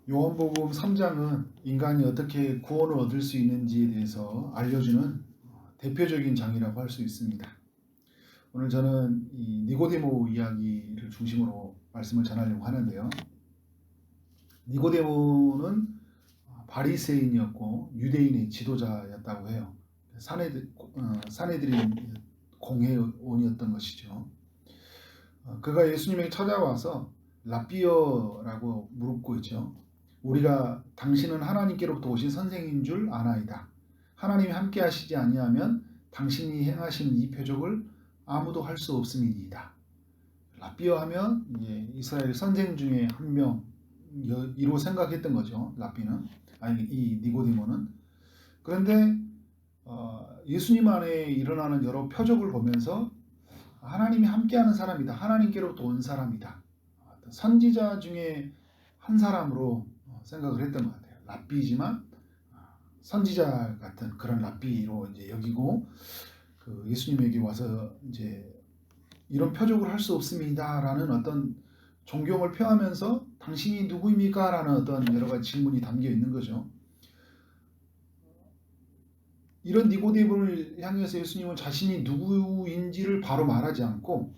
요한복음 3장은 인간이 어떻게 구원을 얻을 수 있는지에 대해서 알려주는 대표적인 장이라고 할 수 있습니다. 오늘 저는 이 니고데모 이야기를 중심으로 말씀을 전하려고 하는데요. 니고데모는 바리새인이었고 유대인의 지도자였다고 해요. 사내들인 공회원이었던 것이죠. 그가 예수님에게 찾아와서 라비어라고 물었고 있죠. 우리가 당신은 하나님께로부터 오신 선생인 줄 아나이다. 하나님이 함께 하시지 아니하면 당신이 행하시는 이 표적을 아무도 할 수 없음이니이다. 라비어 하면 이스라엘 선생 중에 한 명이로 생각했던 거죠. 라비는 이 니고디모는. 그런데 예수님 안에 일어나는 여러 표적을 보면서 하나님이 함께하는 사람이다. 하나님께로부터 온 사람이다. 선지자 중에 한 사람으로 생각을 했던 것 같아요. 랍비지만 선지자 같은 그런 랍비로 이제 여기고 그 예수님에게 와서 이제 이런 표적을 할 수 없습니다라는 어떤 존경을 표하면서 당신이 누구입니까라는 어떤 여러 가지 질문이 담겨 있는 거죠. 이런 니고데모를 향해서 예수님은 자신이 누구인지를 바로 말하지 않고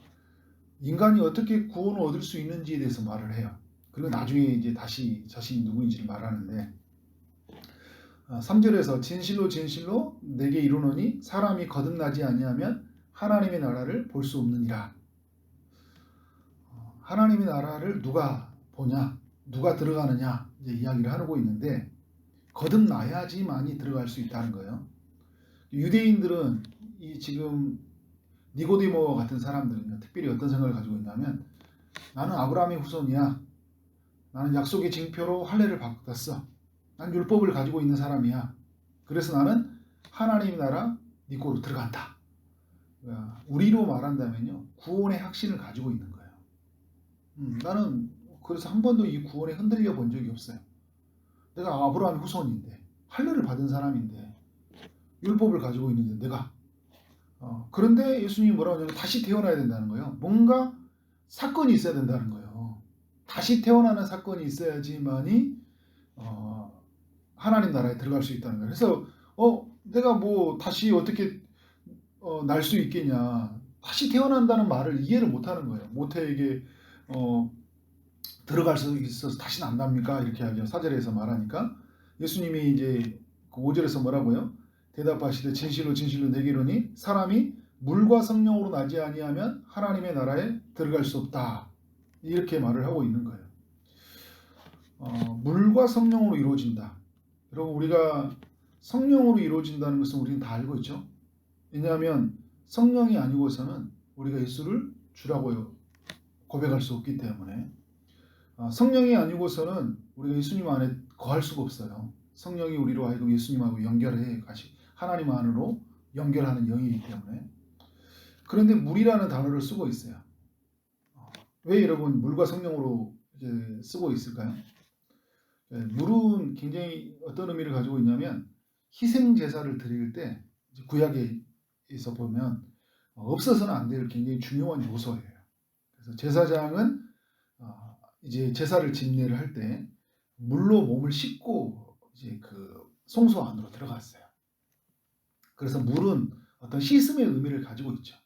인간이 어떻게 구원을 얻을 수 있는지에 대해서 말을 해요. 그리고 나중에 이제 다시 자신이 누구인지를 말하는데 3절에서 진실로 진실로 내게 이르노니 사람이 거듭나지 아니하면 하나님의 나라를 볼 수 없느니라. 하나님의 나라를 누가 보냐, 누가 들어가느냐 이제 이야기를 하고 있는데 거듭나야지만이 들어갈 수 있다는 거예요. 유대인들은 이 지금 니고데모 같은 사람들은요, 특별히 어떤 생각을 가지고 있냐면 나는 아브라함의 후손이야. 나는 약속의 징표로 할례를 받았어. 난 율법을 가지고 있는 사람이야. 그래서 나는 하나님의 나라 네 꼴로 들어간다. 우리로 말한다면요, 구원의 확신을 가지고 있는 거예요. 나는 그래서 한 번도 이 구원에 흔들려 본 적이 없어요. 내가 아브라함의 후손인데 할례를 받은 사람인데 율법을 가지고 있는데 내가 그런데 예수님이 뭐라고 하냐면 다시 태어나야 된다는 거예요. 뭔가 사건이 있어야 된다는 거예요. 다시 태어나는 사건이 있어야지만이 하나님 나라에 들어갈 수 있다는 거예요. 그래서 내가 뭐 다시 어떻게 날 수 있겠냐. 다시 태어난다는 말을 이해를 못하는 거예요. 모태에게 들어갈 수 있어서 다시 난답니까? 이렇게 하죠. 4절에서 말하니까 예수님이 이제 그 5절에서 뭐라고요? 대답하시되 진실로 진실로 내게 이르노니 사람이 물과 성령으로 나지 아니하면 하나님의 나라에 들어갈 수 없다. 이렇게 말을 하고 있는 거예요. 물과 성령으로 이루어진다. 여러분 우리가 성령으로 이루어진다는 것은 우리는 다 알고 있죠. 왜냐하면 성령이 아니고서는 우리가 예수를 주라고 고백할 수 없기 때문에 성령이 아니고서는 우리가 예수님 안에 거할 수가 없어요. 성령이 우리로 하여금 예수님하고 연결해 가시 하나님 안으로 연결하는 영이기 때문에. 그런데 물이라는 단어를 쓰고 있어요. 왜 여러분 물과 성령으로 이제 쓰고 있을까요? 물은 굉장히 어떤 의미를 가지고 있냐면 희생 제사를 드릴 때 구약에서 보면 없어서는 안 될 굉장히 중요한 요소예요. 그래서 제사장은 이제 제사를 진례를 할 때 물로 몸을 씻고 이제 그 성소 안으로 들어갔어요. 그래서 물은 어떤 씻음의 의미를 가지고 있죠.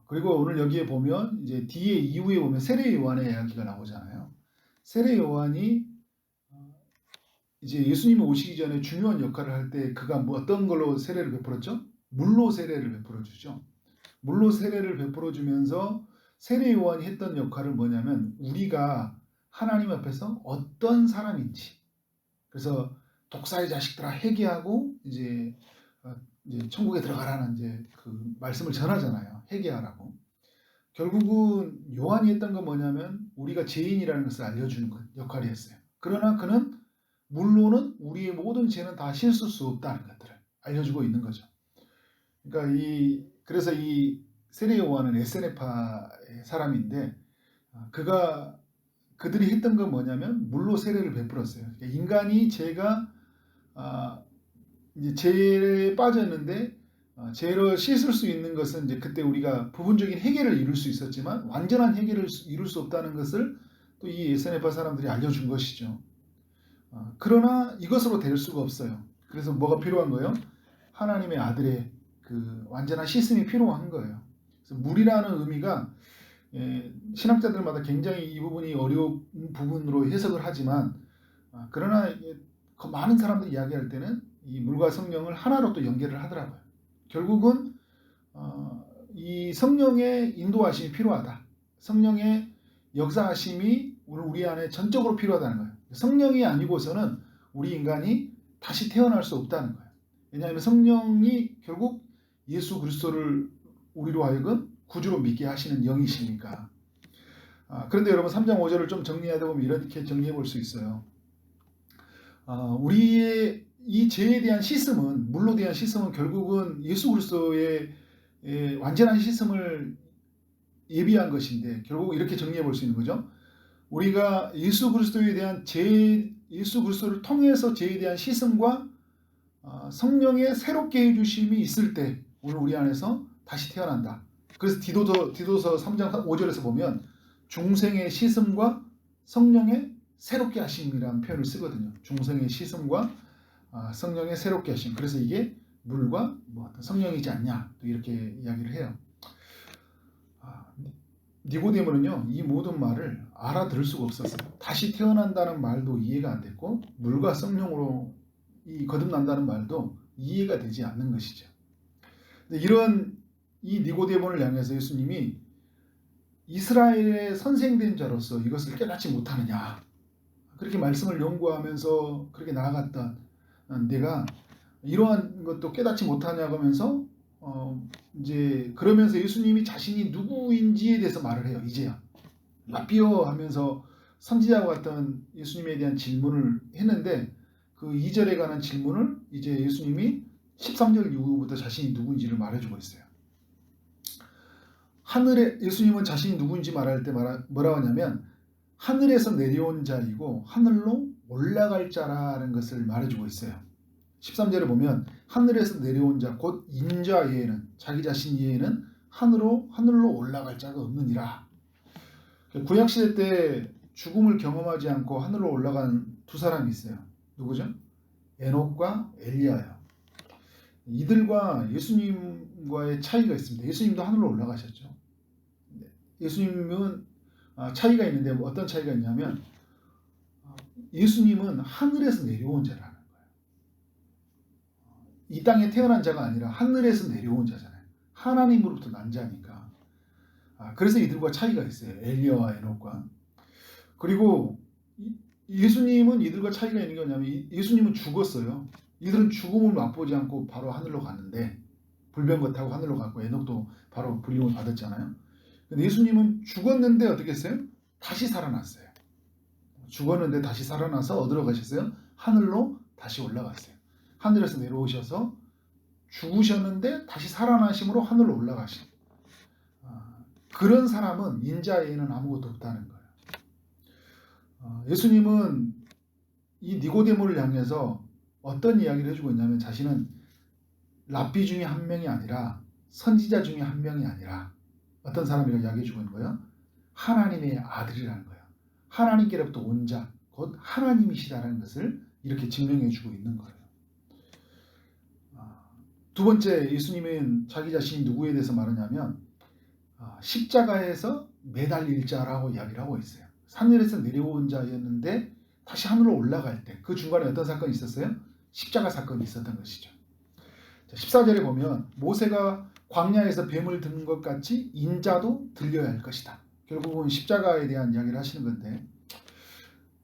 그리고 오늘 여기에 보면 이제 뒤에 이후에 보면 세례 요한의 이야기가 나오잖아요. 세례 요한이 이제 예수님이 오시기 전에 중요한 역할을 할 때 그가 뭐 어떤 걸로 세례를 베풀었죠? 물로 세례를 베풀어 주죠. 물로 세례를 베풀어 주면서 세례 요한이 했던 역할은 뭐냐면 우리가 하나님 앞에서 어떤 사람인지, 그래서 독사의 자식들아 회개하고 이제 천국에 들어가라는 이제 그 말씀을 전하잖아요. 회개하라고. 결국은 요한이 했던 건 뭐냐면 우리가 죄인이라는 것을 알려주는 역할이었어요. 그러나 그는 물로는 우리의 모든 죄는 다 씻을 수 없다는 것들을 알려주고 있는 거죠. 그러니까 그래서 이 세례 요한은 에세네파의 사람인데 그들이 했던 건 뭐냐면 물로 세례를 베풀었어요. 그러니까 인간이 이제 죄에 빠졌는데 죄를 씻을 수 있는 것은 이제 그때 우리가 부분적인 해결을 이룰 수 있었지만 완전한 해결을 이룰 수 없다는 것을 또 이 에세네파 사람들이 알려준 것이죠. 그러나 이것으로 될 수가 없어요. 그래서 뭐가 필요한 거예요? 하나님의 아들의 그 완전한 씻음이 필요한 거예요. 그래서 물이라는 의미가 신학자들마다 굉장히 이 부분이 어려운 부분으로 해석을 하지만 그러나 많은 사람들이 이야기할 때는 이 물과 성령을 하나로 또 연결을 하더라고요. 결국은 이 성령의 인도하심이 필요하다. 성령의 역사하심이 우리 안에 전적으로 필요하다는 거예요. 성령이 아니고서는 우리 인간이 다시 태어날 수 없다는 거예요. 왜냐하면 성령이 결국 예수 그리스도를 우리로 하여금 구주로 믿게 하시는 영이시니까. 그런데 여러분 3장 5절을 좀 정리하다 보면 이렇게 정리해 볼 수 있어요. 우리의 이 죄에 대한 씻음은, 물로 대한 씻음은 결국은 예수 그리스도의 완전한 씻음을 예비한 것인데, 결국 이렇게 정리해 볼 수 있는 거죠. 우리가 예수 그리스도에 대한 예수 그리스도를 통해서 죄에 대한 씻음과 성령의 새롭게 해주심이 있을 때 오늘 우리 안에서 다시 태어난다. 그래서 디도서 3장 5절에서 보면 중생의 씻음과 성령의 새롭게 하심이라는 표현을 쓰거든요. 중생의 씻음과 성령의 새롭게 하심. 그래서 이게 물과 성령이지 않냐 또 이렇게 이야기를 해요. 니고데모는요 이 모든 말을 알아들을 수가 없었어요. 다시 태어난다는 말도 이해가 안 됐고 물과 성령으로 거듭난다는 말도 이해가 되지 않는 것이죠. 이런 이 니고데모를 향해서 예수님이 이스라엘의 선생된 자로서 이것을 깨닫지 못하느냐, 그렇게 말씀을 연구하면서 그렇게 나아갔던 내가 이러한 것도 깨닫지 못하냐고 하면서 이제 그러면서 예수님이 자신이 누구인지에 대해서 말을 해요. 이제야 라삐어 하면서 선지자와 같은 예수님에 대한 질문을 했는데 그 2절에 관한 질문을 이제 예수님이 13절 이후부터 자신이 누구인지를 말해주고 있어요. 예수님은 자신이 누구인지 말할 때 뭐라고 하냐면 하늘에서 내려온 자이고 하늘로 올라갈 자라는 것을 말해주고 있어요. 13절에 보면 하늘에서 내려온 자 곧 인자 외에는, 자기 자신 외에는 하늘로 올라갈 자가 없느니라. 구약시대 때 죽음을 경험하지 않고 하늘로 올라간 두 사람이 있어요. 누구죠? 에녹과 엘리야예요. 이들과 예수님과의 차이가 있습니다. 예수님도 하늘로 올라가셨죠. 예수님은 차이가 있는데 어떤 차이가 있냐면 예수님은 하늘에서 내려온 자라는 거예요. 이 땅에 태어난 자가 아니라 하늘에서 내려온 자잖아요. 하나님으로부터 난 자니까. 그래서 이들과 차이가 있어요. 엘리야와 에녹과. 그리고 예수님은 이들과 차이가 있는 게 뭐냐면 예수님은 죽었어요. 이들은 죽음을 맛보지 않고 바로 하늘로 갔는데 불병거 타고 하늘로 갔고 에녹도 바로 불림을 받았잖아요. 근데 예수님은 죽었는데 어떻게 했어요? 다시 살아났어요. 죽었는데 다시 살아나서 어디로 가셨어요? 하늘로 다시 올라갔어요. 하늘에서 내려오셔서 죽으셨는데 다시 살아나심으로 하늘로 올라가신 그런 사람은 인자에는 아무것도 없다는 거예요. 예수님은 이 니고데모를 향해서 어떤 이야기를 해주고 있냐면 자신은 랍비 중에 한 명이 아니라 선지자 중에 한 명이 아니라 어떤 사람이라고 이야기해주고 있는 거예요? 하나님의 아들이라는 거예요. 하나님께로부터 온 자, 곧 하나님이시다라는 것을 이렇게 증명해주고 있는 거예요. 두 번째, 예수님은 자기 자신이 누구에 대해서 말하냐면 십자가에서 매달릴 자라고 이야기를 하고 있어요. 하늘에서 내려온 자였는데 다시 하늘로 올라갈 때 그 중간에 어떤 사건이 있었어요? 십자가 사건이 있었던 것이죠. 14절에 보면 모세가 광야에서 뱀을 든 것 같이 인자도 들려야 할 것이다. 결국은 십자가에 대한 이야기를 하시는 건데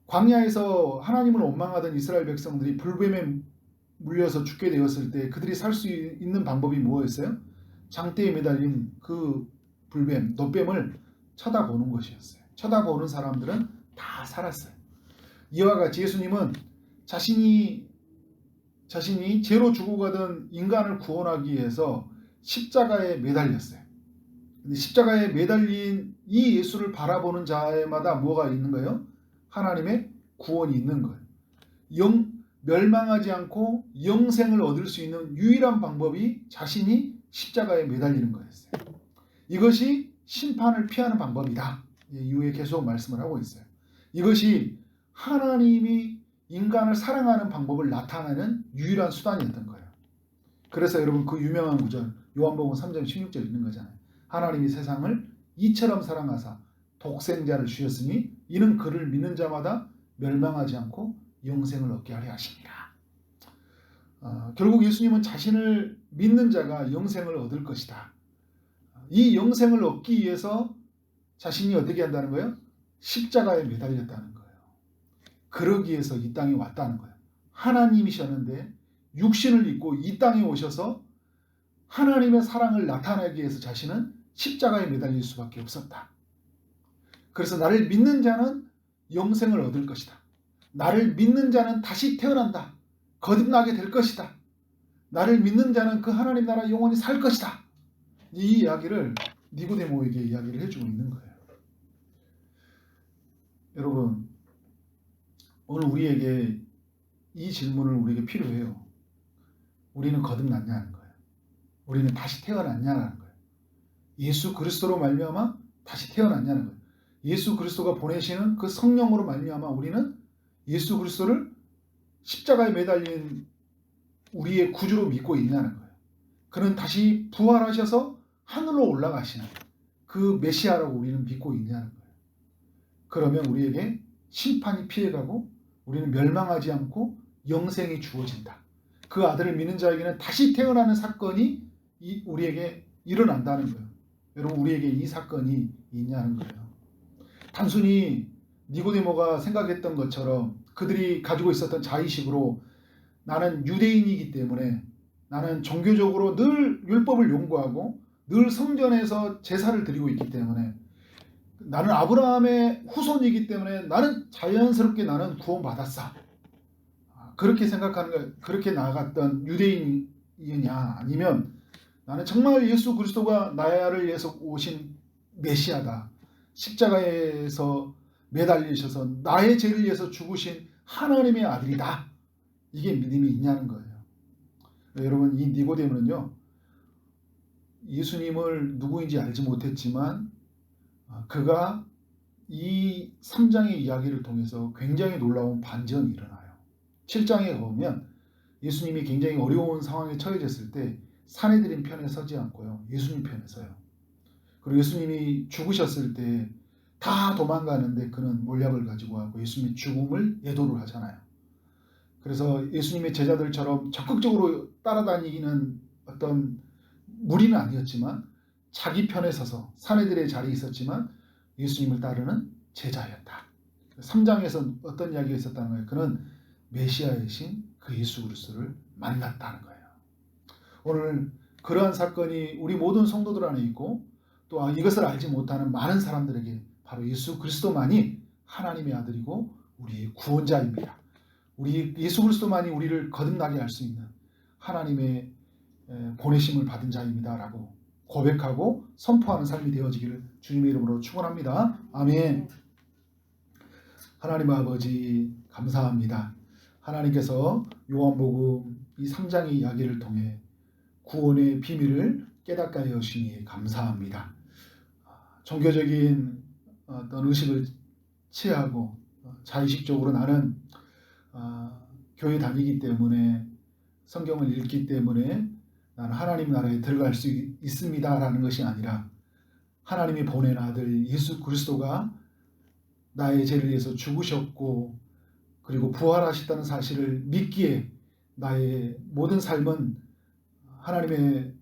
광야에서 하나님을 원망하던 이스라엘 백성들이 불뱀에 물려서 죽게 되었을 때 그들이 살 수 있는 방법이 뭐였어요? 장대에 매달린 그 불뱀, 놋뱀을 쳐다보는 것이었어요. 쳐다보는 사람들은 다 살았어요. 이와 같이 예수님은 자신이 죄로 죽어가던 인간을 구원하기 위해서 십자가에 매달렸어요. 근데 십자가에 매달린 이 예수를 바라보는 자마다 뭐가 있는 거예요? 하나님의 구원이 있는 거예요. 멸망하지 않고 영생을 얻을 수 있는 유일한 방법이 자신이 십자가에 매달리는 거였어요. 이것이 심판을 피하는 방법이다. 이후에 계속 말씀을 하고 있어요. 이것이 하나님이 인간을 사랑하는 방법을 나타내는 유일한 수단이었던 거예요. 그래서 여러분 그 유명한 구절 요한복음 3장 16절 있는 거잖아요. 하나님이 세상을 이처럼 사랑하사 독생자를 주셨으니 이는 그를 믿는 자마다 멸망하지 않고 영생을 얻게 하려 하십니다. 결국 예수님은 자신을 믿는 자가 영생을 얻을 것이다. 이 영생을 얻기 위해서 자신이 어떻게 한다는 거예요? 십자가에 매달렸다는 거예요. 그러기 위해서 이 땅에 왔다는 거예요. 하나님이셨는데 육신을 입고 이 땅에 오셔서 하나님의 사랑을 나타내기 위해서 자신은 십자가에 매달릴 수밖에 없었다. 그래서 나를 믿는 자는 영생을 얻을 것이다. 나를 믿는 자는 다시 태어난다. 거듭나게 될 것이다. 나를 믿는 자는 그 하나님 나라 영원히 살 것이다. 이 이야기를 니고데모에게 이야기를 해주고 있는 거예요. 여러분, 오늘 우리에게 이 질문을 우리에게 필요해요. 우리는 거듭났냐는 거예요. 우리는 다시 태어났냐는 거예요. 예수 그리스도로 말미암아 다시 태어났냐는 거예요. 예수 그리스도가 보내시는 그 성령으로 말미암아 우리는 예수 그리스도를 십자가에 매달린 우리의 구주로 믿고 있냐는 거예요. 그는 다시 부활하셔서 하늘로 올라가시는 그 메시아라고 우리는 믿고 있냐는 거예요. 그러면 우리에게 심판이 피해가고 우리는 멸망하지 않고 영생이 주어진다. 그 아들을 믿는 자에게는 다시 태어나는 사건이 우리에게 일어난다는 거예요. 여러분, 우리에게 이 사건이 있냐는 거예요. 단순히 니고데모가 생각했던 것처럼 그들이 가지고 있었던 자의식으로 나는 유대인이기 때문에 나는 종교적으로 늘 율법을 연구하고 늘 성전에서 제사를 드리고 있기 때문에 나는 아브라함의 후손이기 때문에 나는 자연스럽게 나는 구원받았어. 그렇게 생각하는 거, 그렇게 나아갔던 유대인이냐, 아니면 나는 정말 예수 그리스도가 나를 위해서 오신 메시아다. 십자가에서 매달리셔서 나의 죄를 위해서 죽으신 하나님의 아들이다. 이게 믿음이 있냐는 거예요. 여러분, 이 니고데모는요, 예수님을 누구인지 알지 못했지만 그가 이 3장의 이야기를 통해서 굉장히 놀라운 반전이 일어나요. 7장에 보면 예수님이 굉장히 어려운 상황에 처해졌을 때 사내들인 편에 서지 않고요, 예수님 편에 서요. 그리고 예수님이 죽으셨을 때 다 도망가는데 그는 몰약을 가지고 하고 예수님의 죽음을 예도를 하잖아요. 그래서 예수님의 제자들처럼 적극적으로 따라다니는 어떤 무리는 아니었지만 자기 편에 서서 사내들의 자리에 있었지만 예수님을 따르는 제자였다. 3장에서 어떤 이야기가 있었다는 거예요. 그는 메시아이신 그 예수 그리스도를 만났다는 거예요. 오늘 그러한 사건이 우리 모든 성도들 안에 있고 또 이것을 알지 못하는 많은 사람들에게 바로 예수 그리스도만이 하나님의 아들이고 우리의 구원자입니다. 우리 예수 그리스도만이 우리를 거듭나게 할 수 있는 하나님의 보내심을 받은 자입니다 라고 고백하고 선포하는 삶이 되어지기를 주님의 이름으로 축원합니다. 아멘. 하나님 아버지 감사합니다. 하나님께서 요한복음 이 3장의 이야기를 통해 구원의 비밀을 깨닫게 하여 주시니 감사합니다. 종교적인 어떤 의식을 취하고 자의식적으로 나는 교회 다니기 때문에 성경을 읽기 때문에 나는 하나님 나라에 들어갈 수 있습니다 라는 것이 아니라 하나님이 보낸 아들 예수 그리스도가 나의 죄를 위해서 죽으셨고 그리고 부활하셨다는 사실을 믿기에 나의 모든 삶은 하나님의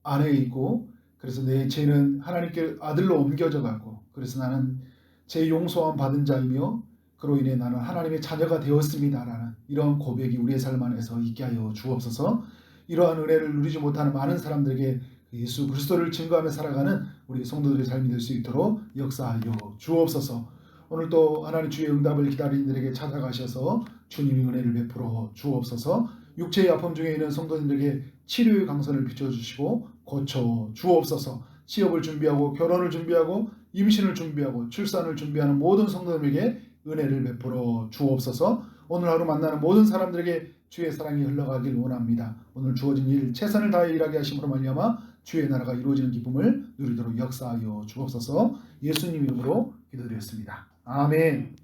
안에 있고 그래서 내 죄는 하나님께 아들로 옮겨져 가고 그래서 나는 죄 용서함 받은 자이며 그로 인해 나는 하나님의 자녀가 되었습니다라는 이러한 고백이 우리의 삶 안에서 있게 하여 주옵소서. 이러한 은혜를 누리지 못하는 많은 사람들에게 예수 그리스도를 증거하며 살아가는 우리 성도들의 삶이 될 수 있도록 역사하여 주옵소서. 오늘 또 하나님 주의 응답을 기다리는 이들에게 찾아가셔서 주님의 은혜를 베풀어 주옵소서. 육체의 아픔 중에 있는 성도님들에게 치료의 강선을 비춰주시고 고쳐 주옵소서. 취업을 준비하고 결혼을 준비하고 임신을 준비하고 출산을 준비하는 모든 성도들에게 은혜를 베풀어 주옵소서. 오늘 하루 만나는 모든 사람들에게 주의 사랑이 흘러가길 원합니다. 오늘 주어진 일 최선을 다해 일하게 하심으로 말미암아 주의 나라가 이루어지는 기쁨을 누리도록 역사하여 주옵소서. 예수님 이름으로 기도드렸습니다. 아멘.